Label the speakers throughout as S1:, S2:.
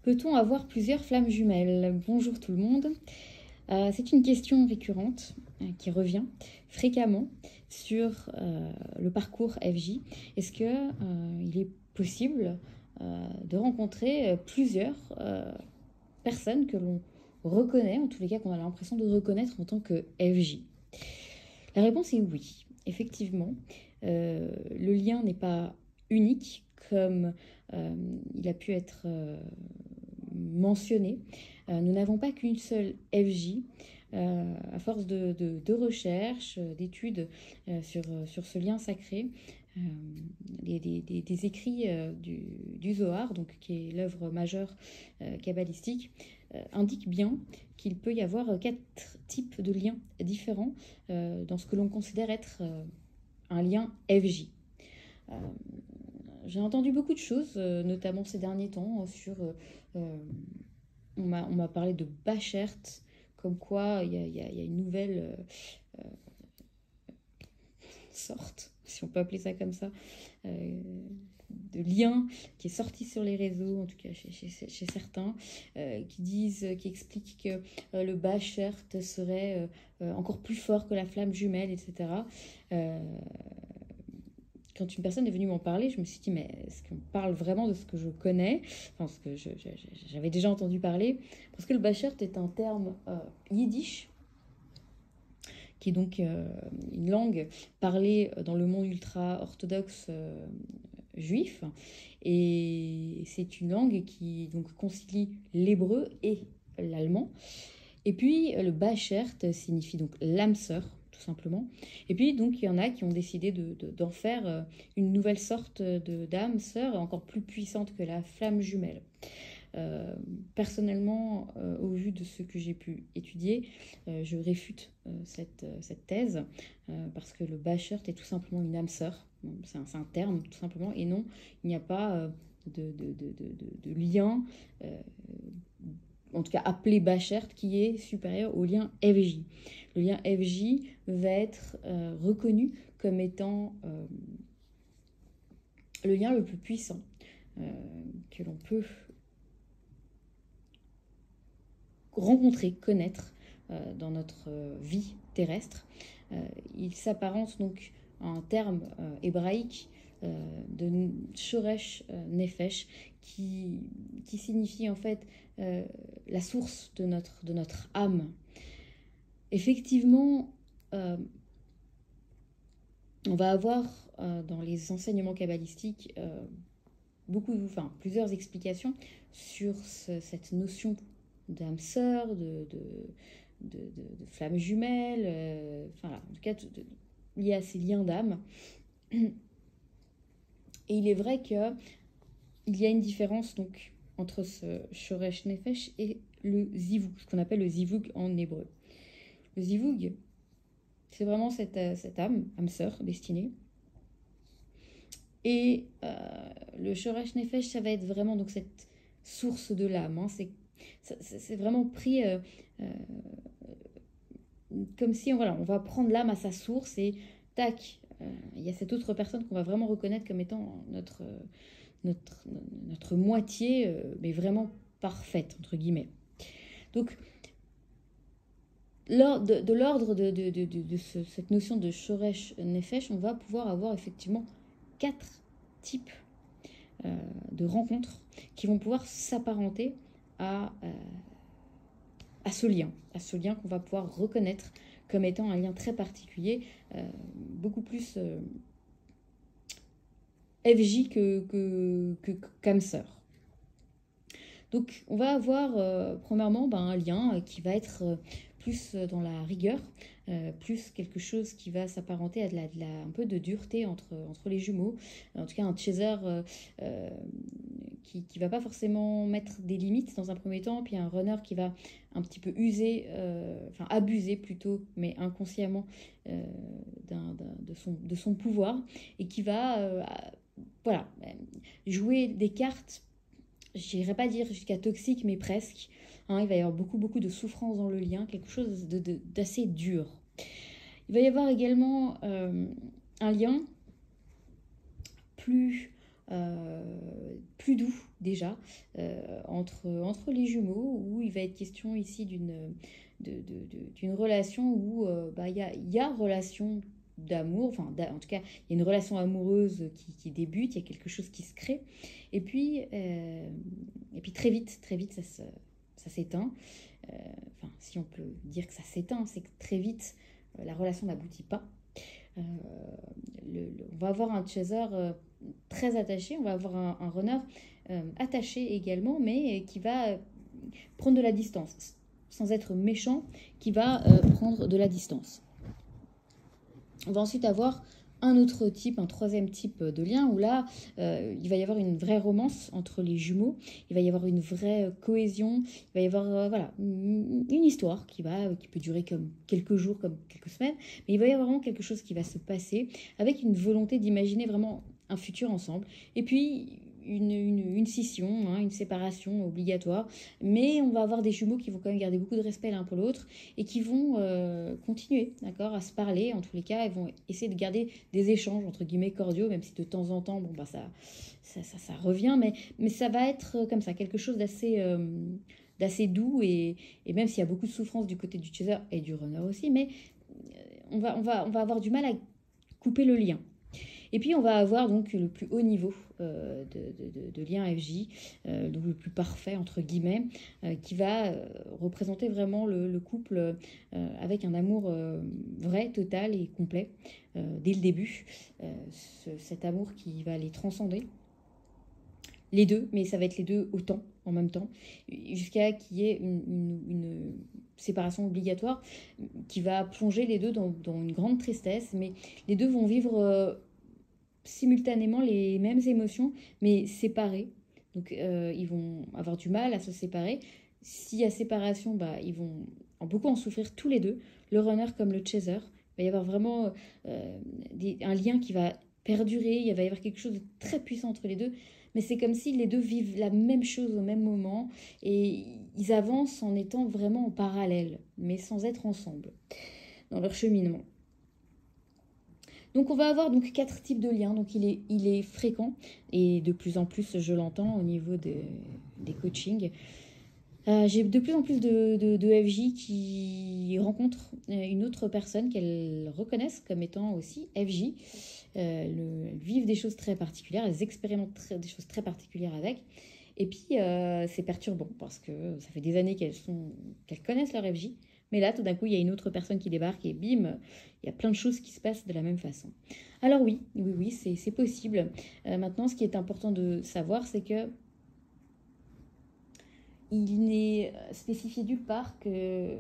S1: Peut-on avoir plusieurs flammes jumelles? Bonjour tout le monde. C'est une question récurrente qui revient fréquemment sur le parcours FJ. Est-ce qu'il est possible de rencontrer plusieurs personnes que l'on reconnaît, en tous les cas qu'on a l'impression de reconnaître en tant que FJ? La réponse est oui. Effectivement, le lien n'est pas unique comme il a pu être mentionné. Nous n'avons pas qu'une seule FJ. À force de recherches, d'études sur ce lien sacré, des écrits du Zohar, donc, qui est l'œuvre majeure kabbalistique, indiquent bien qu'il peut y avoir 4 types de liens différents dans ce que l'on considère être un lien FJ. J'ai entendu beaucoup de choses, notamment ces derniers temps, sur... on m'a parlé de Bachert, comme quoi il y a une nouvelle sorte, si on peut appeler ça comme ça, de lien qui est sorti sur les réseaux, en tout cas chez certains, qui expliquent que le Bachert serait encore plus fort que la flamme jumelle, etc. Quand une personne est venue m'en parler, je me suis dit, mais est-ce qu'on parle vraiment de ce que je connais, enfin, ce que j'avais déjà entendu parler? Parce que le Bachert est un terme yiddish, qui est donc une langue parlée dans le monde ultra-orthodoxe juif. Et c'est une langue qui donc concilie l'hébreu et l'allemand. Et puis le Bachert signifie donc l'âme sœur, tout simplement. Et puis donc il y en a qui ont décidé d'en faire une nouvelle sorte d'âme sœur encore plus puissante que la flamme jumelle. Personnellement, au vu de ce que j'ai pu étudier, je réfute cette thèse parce que le Bachert est tout simplement une âme sœur. C'est un terme tout simplement, et non, il n'y a pas de lien, en tout cas appelé Bachert, qui est supérieur au lien FJ. Le lien FJ va être reconnu comme étant le lien le plus puissant que l'on peut rencontrer, connaître dans notre vie terrestre. Il s'apparente donc à un terme hébraïque de Shoresh Nefesh qui signifie en fait la source de notre âme. Effectivement, on va avoir dans les enseignements kabbalistiques plusieurs explications sur cette notion d'âme sœur, de flamme jumelle, en tout cas lié à ces liens d'âme. Et il est vrai qu'il y a une différence donc entre ce Shoresh Nefesh et le Zivug, ce qu'on appelle le Zivug en hébreu. Le Zivug, c'est vraiment cette âme sœur destinée. Et le Shoresh Nefesh, ça va être vraiment donc cette source de l'âme. C'est vraiment pris comme si on va prendre l'âme à sa source et tac, il y a cette autre personne qu'on va vraiment reconnaître comme étant notre moitié, mais vraiment parfaite, entre guillemets. Donc, de l'ordre de cette notion de Shoresh Nefesh, on va pouvoir avoir effectivement 4 types de rencontres qui vont pouvoir s'apparenter à ce lien qu'on va pouvoir reconnaître comme étant un lien très particulier, beaucoup plus FJ qu'âme sœur. Donc on va avoir premièrement un lien qui va être plus dans la rigueur, plus quelque chose qui va s'apparenter à un peu de dureté entre les jumeaux, en tout cas un chaser qui va pas forcément mettre des limites dans un premier temps, puis un runner qui va un petit peu abuser plutôt, mais inconsciemment de son pouvoir, et qui va jouer des cartes, je n'irais pas dire jusqu'à toxique, mais presque. Il va y avoir beaucoup de souffrance dans le lien, quelque chose d'assez dur. Il va y avoir également un lien plus plus doux déjà entre les jumeaux, où il va être question ici d'une relation où il y a relation d'amour, enfin en tout cas il y a une relation amoureuse qui débute, il y a quelque chose qui se crée, et puis très vite ça s'éteint. Enfin, si on peut dire que ça s'éteint, c'est que très vite la relation n'aboutit pas. Euh, on va avoir un chaser très attaché, on va avoir un runner attaché également, mais qui va prendre de la distance, sans être méchant, qui va prendre de la distance. On va ensuite avoir un autre type, un troisième type de lien, où là, il va y avoir une vraie romance entre les jumeaux, il va y avoir une vraie cohésion, il va y avoir voilà, une histoire qui peut durer comme quelques jours, comme quelques semaines, mais il va y avoir vraiment quelque chose qui va se passer, avec une volonté d'imaginer vraiment un futur ensemble, et puis une scission, hein, une séparation obligatoire, mais on va avoir des jumeaux qui vont quand même garder beaucoup de respect l'un pour l'autre, et qui vont continuer, d'accord, à se parler. En tous les cas, ils vont essayer de garder des échanges entre guillemets cordiaux, même si de temps en temps, bon bah ça revient, mais ça va être comme ça, quelque chose d'assez doux, et même s'il y a beaucoup de souffrance du côté du chaser et du runner aussi, mais on va avoir du mal à couper le lien. Et puis on va avoir donc le plus haut niveau de lien FJ, donc le plus parfait entre guillemets, qui va représenter vraiment le couple avec un amour vrai, total et complet dès le début. Cet amour qui va les transcender, les deux, mais ça va être les deux autant, en même temps, jusqu'à qu'il y ait une séparation obligatoire qui va plonger les deux dans une grande tristesse, mais les deux vont vivre simultanément les mêmes émotions, mais séparées. Donc ils vont avoir du mal à se séparer. S'il y a séparation, ils vont beaucoup en souffrir tous les deux, le runner comme le chaser. Il va y avoir vraiment un lien qui va perdurer, il va y avoir quelque chose de très puissant entre les deux, mais c'est comme si les deux vivent la même chose au même moment, et ils avancent en étant vraiment en parallèle, mais sans être ensemble dans leur cheminement. Donc on va avoir donc 4 types de liens, donc il est fréquent, et de plus en plus je l'entends au niveau des coachings. J'ai de plus en plus de FJ qui rencontrent une autre personne qu'elles reconnaissent comme étant aussi FJ. Elles vivent des choses très particulières, elles expérimentent des choses très particulières avec. Et puis c'est perturbant parce que ça fait des années qu'elles connaissent leur FJ. Mais là, tout d'un coup, il y a une autre personne qui débarque et bim, il y a plein de choses qui se passent de la même façon. Alors oui, c'est possible. Maintenant, ce qui est important de savoir, c'est que il n'est spécifié nulle part que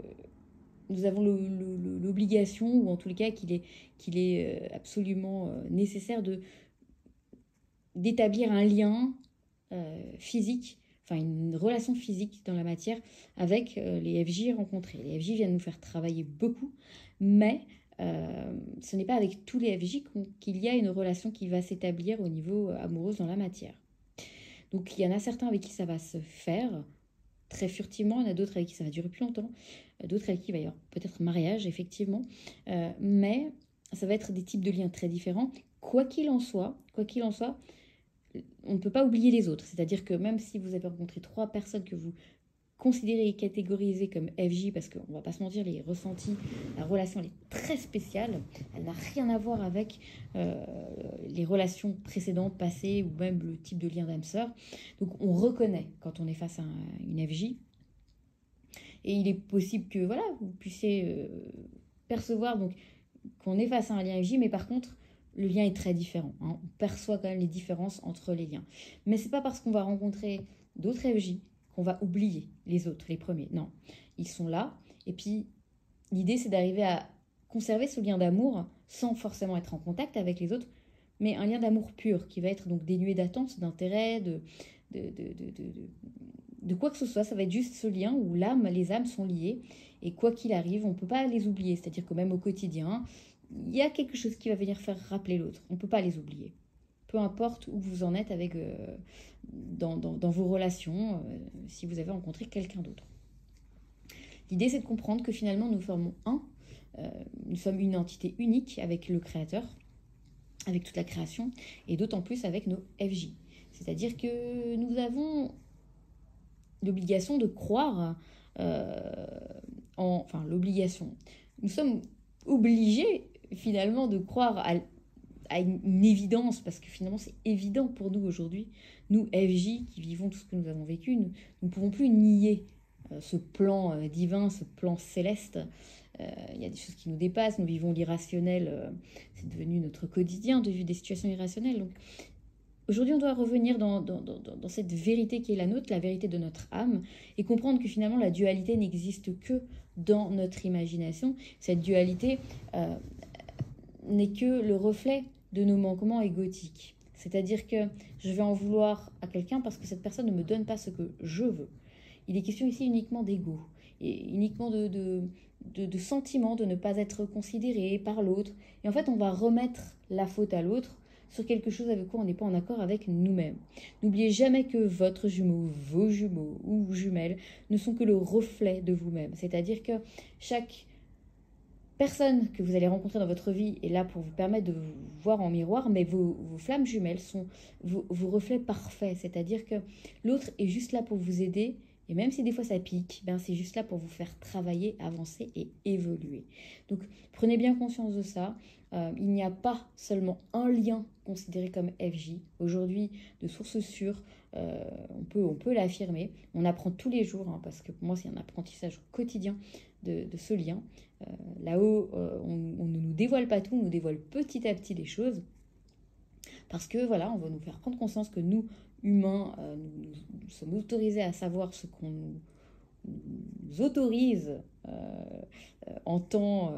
S1: nous avons l'obligation, ou en tous les cas qu'il est absolument nécessaire d'établir un lien physique, enfin une relation physique dans la matière avec les FJ rencontrés. Les FJ viennent nous faire travailler beaucoup, mais ce n'est pas avec tous les FJ qu'il y a une relation qui va s'établir au niveau amoureux dans la matière. Donc il y en a certains avec qui ça va se faire très furtivement, il y en a d'autres avec qui ça va durer plus longtemps, d'autres avec qui il va y avoir peut-être mariage, effectivement, mais ça va être des types de liens très différents. Quoi qu'il en soit, on ne peut pas oublier les autres. C'est-à-dire que même si vous avez rencontré 3 personnes que vous considérez et catégorisez comme FJ, parce qu'on ne va pas se mentir, les ressentis, la relation elle est très spéciale, elle n'a rien à voir avec les relations précédentes, passées, ou même le type de lien d'âme-sœur. Donc on reconnaît quand on est face à une FJ, et il est possible que voilà, vous puissiez percevoir donc qu'on est face à un lien FJ, mais par contre le lien est très différent, hein. On perçoit quand même les différences entre les liens. Mais c'est pas parce qu'on va rencontrer d'autres FJ qu'on va oublier les autres, les premiers. Non, ils sont là. Et puis, l'idée, c'est d'arriver à conserver ce lien d'amour sans forcément être en contact avec les autres, mais un lien d'amour pur qui va être donc dénué d'attente, d'intérêt, de quoi que ce soit. Ça va être juste ce lien où les âmes sont liées. Et quoi qu'il arrive, on ne peut pas les oublier. C'est-à-dire que même au quotidien, il y a quelque chose qui va venir faire rappeler l'autre. On ne peut pas les oublier. Peu importe où vous en êtes avec, dans vos relations, si vous avez rencontré quelqu'un d'autre. L'idée, c'est de comprendre que finalement, nous formons nous sommes une entité unique avec le Créateur. avec toute la création, et d'autant plus avec nos FJ. C'est-à-dire que nous avons l'obligation de croire enfin l'obligation. Nous sommes obligés finalement de croire à une évidence, parce que finalement c'est évident pour nous aujourd'hui, nous FJ qui vivons tout ce que nous avons vécu, nous ne pouvons plus nier ce plan divin, ce plan céleste. Il y a des choses qui nous dépassent, nous vivons l'irrationnel, c'est devenu notre quotidien de vivre des situations irrationnelles. Donc aujourd'hui, on doit revenir dans cette vérité qui est la nôtre, la vérité de notre âme, et comprendre que finalement la dualité n'existe que dans notre imagination. Cette dualité n'est que le reflet de nos manquements égotiques. C'est-à-dire que je vais en vouloir à quelqu'un parce que cette personne ne me donne pas ce que je veux. Il est question ici uniquement d'ego, et uniquement de sentiment de ne pas être considéré par l'autre. Et en fait, on va remettre la faute à l'autre sur quelque chose avec quoi on n'est pas en accord avec nous-mêmes. N'oubliez jamais que votre jumeau, vos jumeaux ou jumelles ne sont que le reflet de vous-même. C'est-à-dire que chaque personne que vous allez rencontrer dans votre vie est là pour vous permettre de vous voir en miroir, mais vos flammes jumelles sont vos reflets parfaits. C'est-à-dire que l'autre est juste là pour vous aider. Et même si des fois ça pique, ben c'est juste là pour vous faire travailler, avancer et évoluer. Donc prenez bien conscience de ça. Il n'y a pas seulement un lien considéré comme FJ. Aujourd'hui, de sources sûres, on peut l'affirmer. On apprend tous les jours, hein, parce que pour moi c'est un apprentissage quotidien de ce lien. Là-haut, on ne nous dévoile pas tout, on nous dévoile petit à petit les choses. Parce que voilà, on va nous faire prendre conscience que nous, humains, nous sommes autorisés à savoir ce qu'on nous autorise en temps,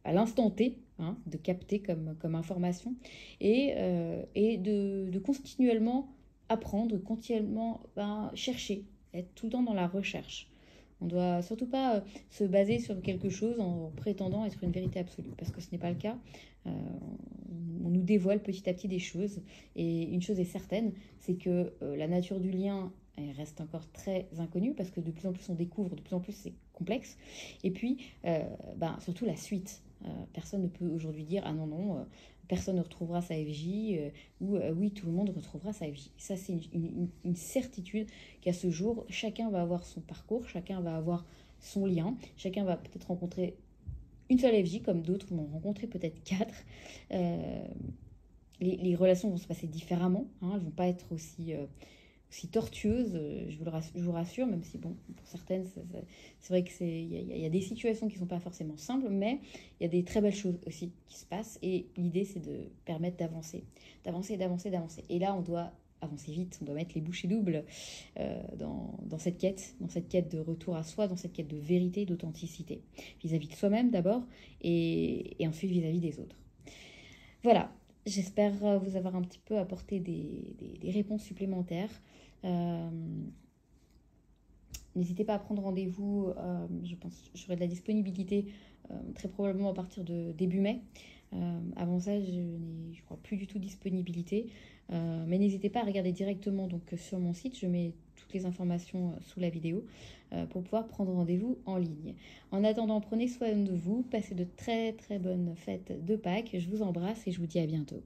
S1: à l'instant T, hein, de capter comme information, et de continuellement apprendre, continuellement chercher, être tout le temps dans la recherche. On ne doit surtout pas se baser sur quelque chose en prétendant être une vérité absolue, parce que ce n'est pas le cas. On nous dévoile petit à petit des choses, et une chose est certaine, c'est que la nature du lien elle reste encore très inconnue, parce que de plus en plus on découvre, de plus en plus c'est complexe, et puis surtout la suite. Personne ne peut aujourd'hui dire ah non, personne ne retrouvera sa FJ, ou oui, tout le monde retrouvera sa FJ. Ça, c'est une certitude qu'à ce jour, chacun va avoir son parcours, chacun va avoir son lien, chacun va peut-être rencontrer une seule FJ, comme d'autres vont rencontrer peut-être 4. Les relations vont se passer différemment, hein, elles ne vont pas être aussi tortueuses, je vous rassure, même si, bon, pour certaines, c'est vrai qu'il y a des situations qui ne sont pas forcément simples, mais il y a des très belles choses aussi qui se passent, et l'idée, c'est de permettre d'avancer. Et là, on doit avancer vite, on doit mettre les bouchées doubles dans cette quête de retour à soi, dans cette quête de vérité, d'authenticité, vis-à-vis de soi-même d'abord, et ensuite vis-à-vis des autres. Voilà, j'espère vous avoir un petit peu apporté des réponses supplémentaires. N'hésitez pas à prendre rendez-vous, je pense que j'aurai de la disponibilité très probablement à partir de début mai. Avant ça, je crois plus du tout disponibilité, mais n'hésitez pas à regarder directement donc, sur mon site, je mets toutes les informations sous la vidéo pour pouvoir prendre rendez-vous en ligne. En attendant, prenez soin de vous, passez de très très bonnes fêtes de Pâques, je vous embrasse et je vous dis à bientôt.